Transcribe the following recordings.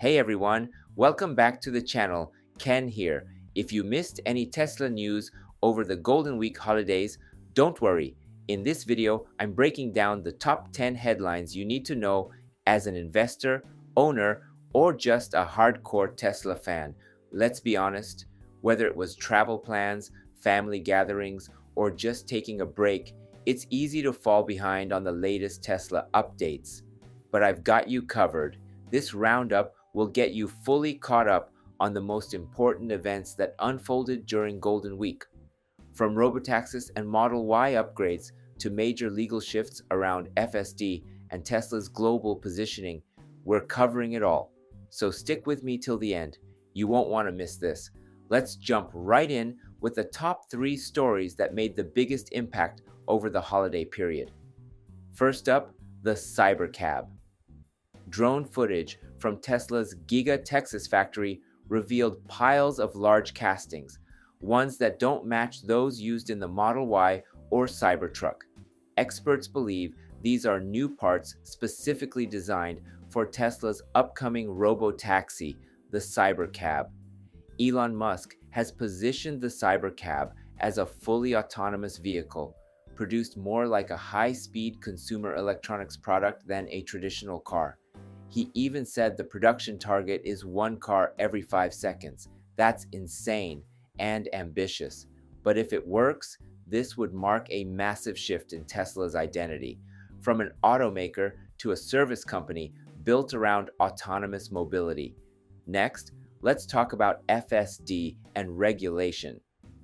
Hey everyone, welcome back to the channel. Ken here. If you missed any Tesla news over the Golden Week holidays, don't worry. In this video, I'm breaking down the top 10 headlines you need to know as an investor, owner, or just a hardcore Tesla fan. Let's be honest, whether it was travel plans, family gatherings, or just taking a break, it's easy to fall behind on the latest Tesla updates. But I've got you covered. This roundup will get you fully caught up on the most important events that unfolded during Golden Week. From Robotaxis and Model Y upgrades to major legal shifts around FSD and Tesla's global positioning, we're covering it all. So stick with me till the end. You won't want to miss this. Let's jump right in with the top 3 stories that made the biggest impact over the holiday period. First up, the Cybercab. Drone footage from Tesla's Giga Texas factory revealed piles of large castings, ones that don't match those used in the Model Y or Cybertruck. Experts believe these are new parts specifically designed for Tesla's upcoming Robotaxi, the Cybercab. Elon Musk has positioned the Cybercab as a fully autonomous vehicle, produced more like a high-speed consumer electronics product than a traditional car. He even said the production target is 1 car every 5 seconds. That's insane and ambitious. But if it works, this would mark a massive shift in Tesla's identity, from an automaker to a service company built around autonomous mobility. Next, let's talk about FSD and regulation.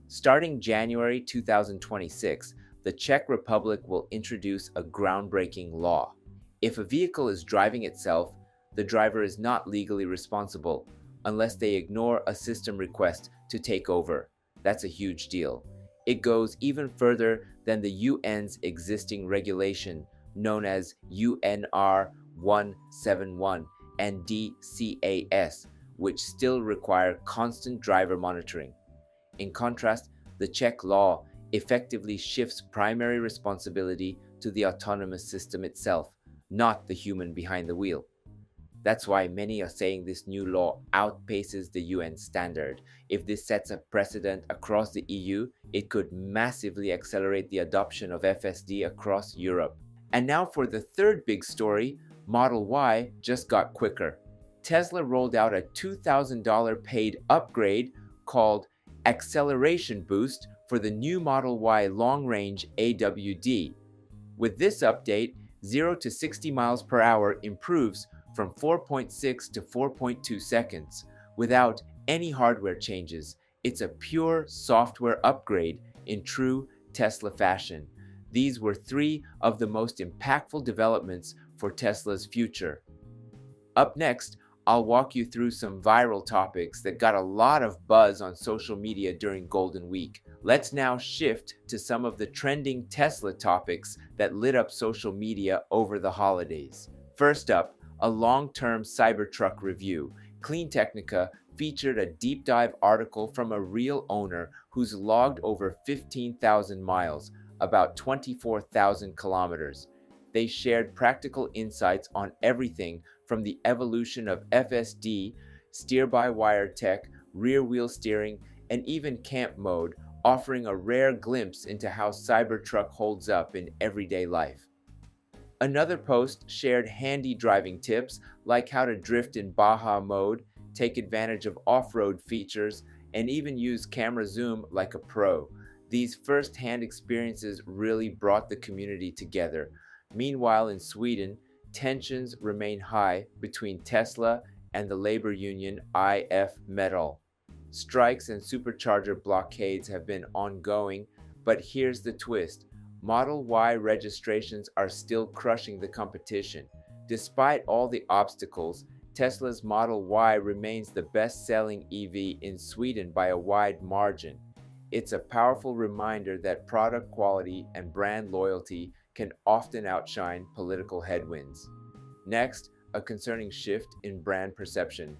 Starting January 2026, the Czech Republic will introduce a groundbreaking law. If a vehicle is driving itself, the driver is not legally responsible unless they ignore a system request to take over. That's a huge deal. It goes even further than the UN's existing regulation known as UNR 171 and DCAS, which still require constant driver monitoring. In contrast, the Czech law effectively shifts primary responsibility to the autonomous system itself, not the human behind the wheel. That's why many are saying this new law outpaces the UN standard. If this sets a precedent across the EU, it could massively accelerate the adoption of FSD across Europe. And now for the third big story, Model Y just got quicker. Tesla rolled out a $2,000 paid upgrade called Acceleration Boost for the new Model Y long-range AWD. With this update, 0 to 60 miles per hour improves from 4.6 to 4.2 seconds without any hardware changes. It's a pure software upgrade in true Tesla fashion. These were 3 of the most impactful developments for Tesla's future. Up next, I'll walk you through some viral topics that got a lot of buzz on social media during Golden Week. Let's now shift to some of the trending Tesla topics that lit up social media over the holidays. First up, a long-term Cybertruck review. Clean Technica featured a deep dive article from a real owner who's logged over 15,000 miles, about 24,000 kilometers. They shared practical insights on everything from the evolution of FSD, steer-by-wire tech, rear-wheel steering, and even camp mode, offering a rare glimpse into how Cybertruck holds up in everyday life. Another post shared handy driving tips like how to drift in Baja mode, take advantage of off-road features, and even use camera zoom like a pro. These first-hand experiences really brought the community together. Meanwhile, in Sweden, tensions remain high between Tesla and the labor union IF Metall. Strikes and supercharger blockades have been ongoing, but here's the twist. Model Y registrations are still crushing the competition. Despite all the obstacles, Tesla's Model Y remains the best-selling EV in Sweden by a wide margin. It's a powerful reminder that product quality and brand loyalty can often outshine political headwinds. Next, a concerning shift in brand perception.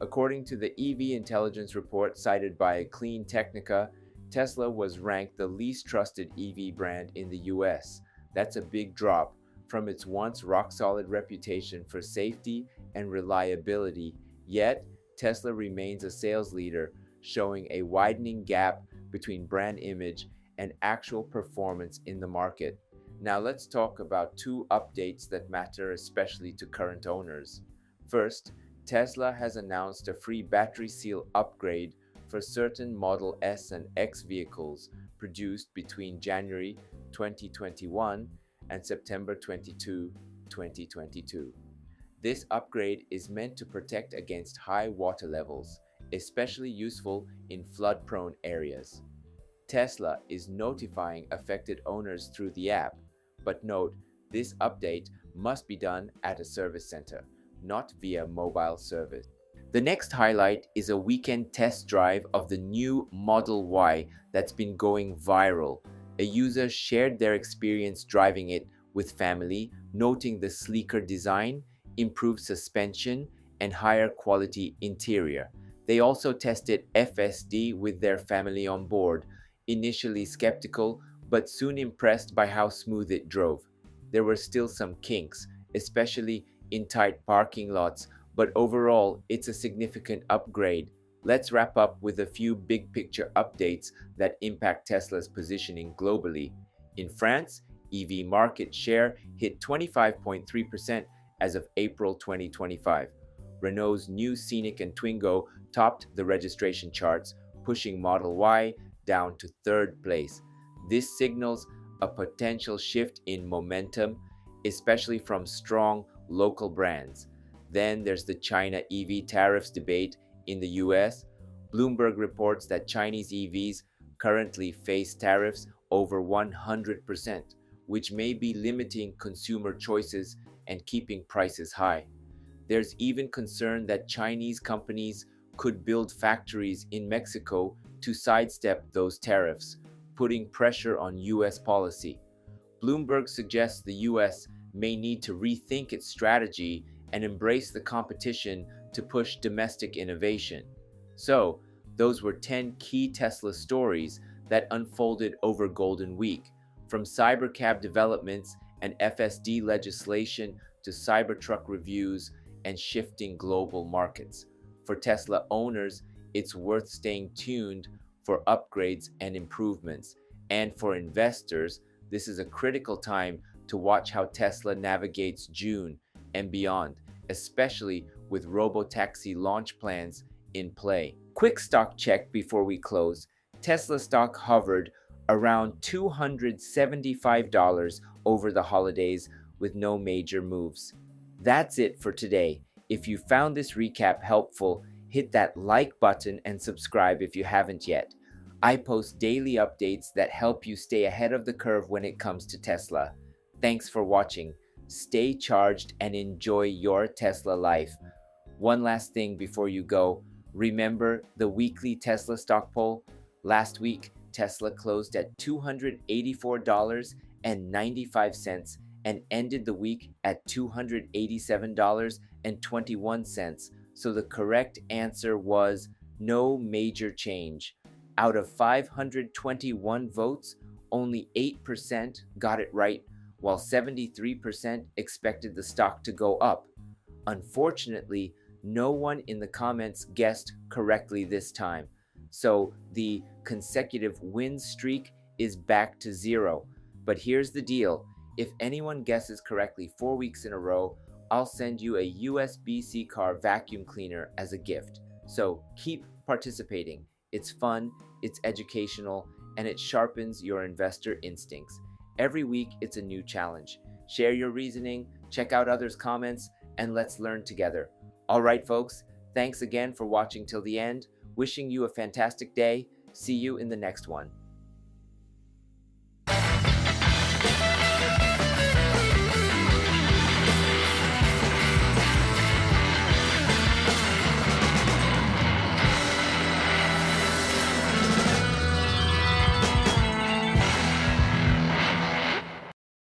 According to the EV intelligence report cited by Clean Technica, Tesla was ranked the least trusted EV brand in the US. That's a big drop from its once rock-solid reputation for safety and reliability Yet, Tesla remains a sales leader, showing a widening gap between brand image and actual performance in the market. Now let's talk about two updates that matter especially to current owners. First, Tesla has announced a free battery seal upgrade for certain Model S and X vehicles produced between January 2021 and September 22, 2022. This upgrade is meant to protect against high water levels, especially useful in flood-prone areas. Tesla is notifying affected owners through the app, but note, this update must be done at a service center, not via mobile service. The next highlight is a weekend test drive of the new Model Y that's been going viral. A user shared their experience driving it with family, noting the sleeker design, improved suspension, and higher quality interior. They also tested FSD with their family on board, initially skeptical but soon impressed by how smooth it drove. There were still some kinks, especially in tight parking lots, but overall, it's a significant upgrade. Let's wrap up with a few big picture updates that impact Tesla's positioning globally. In France, EV market share hit 25.3% as of April 2025. Renault's new Scenic and Twingo topped the registration charts, pushing Model Y down to third place. This signals a potential shift in momentum, especially from strong local brands. Then there's the China EV tariffs debate in the US. Bloomberg reports that Chinese EVs currently face tariffs over 100%, which may be limiting consumer choices and keeping prices high. There's even concern that Chinese companies could build factories in Mexico to sidestep those tariffs, putting pressure on US policy. Bloomberg suggests the US may need to rethink its strategy and embrace the competition to push domestic innovation. So, those were 10 key Tesla stories that unfolded over Golden Week, from Cybercab developments and FSD legislation to Cybertruck reviews and shifting global markets. For Tesla owners, it's worth staying tuned for upgrades and improvements. And for investors, this is a critical time to watch how Tesla navigates June and beyond, especially with Robotaxi launch plans in play. Quick stock check before we close. Tesla stock hovered around $275 over the holidays with no major moves. That's it for today. If you found this recap helpful, hit that like button and subscribe if you haven't yet. I post daily updates that help you stay ahead of the curve when it comes to Tesla. Thanks for watching. Stay charged and enjoy your Tesla life. One last thing before you go. Remember the weekly Tesla stock poll? Last week, Tesla closed at $284.95 and ended the week at $287.21. So the correct answer was no major change. Out of 521 votes, only 8% got it right, while 73% expected the stock to go up. Unfortunately, no one in the comments guessed correctly this time, so the consecutive win streak is back to 0. But here's the deal. If anyone guesses correctly 4 weeks in a row, I'll send you a USB-C car vacuum cleaner as a gift. So keep participating. It's fun, it's educational, and it sharpens your investor instincts. Every week, it's a new challenge. Share your reasoning, check out others' comments, and let's learn together. All right, folks, thanks again for watching till the end. Wishing you a fantastic day. See you in the next one.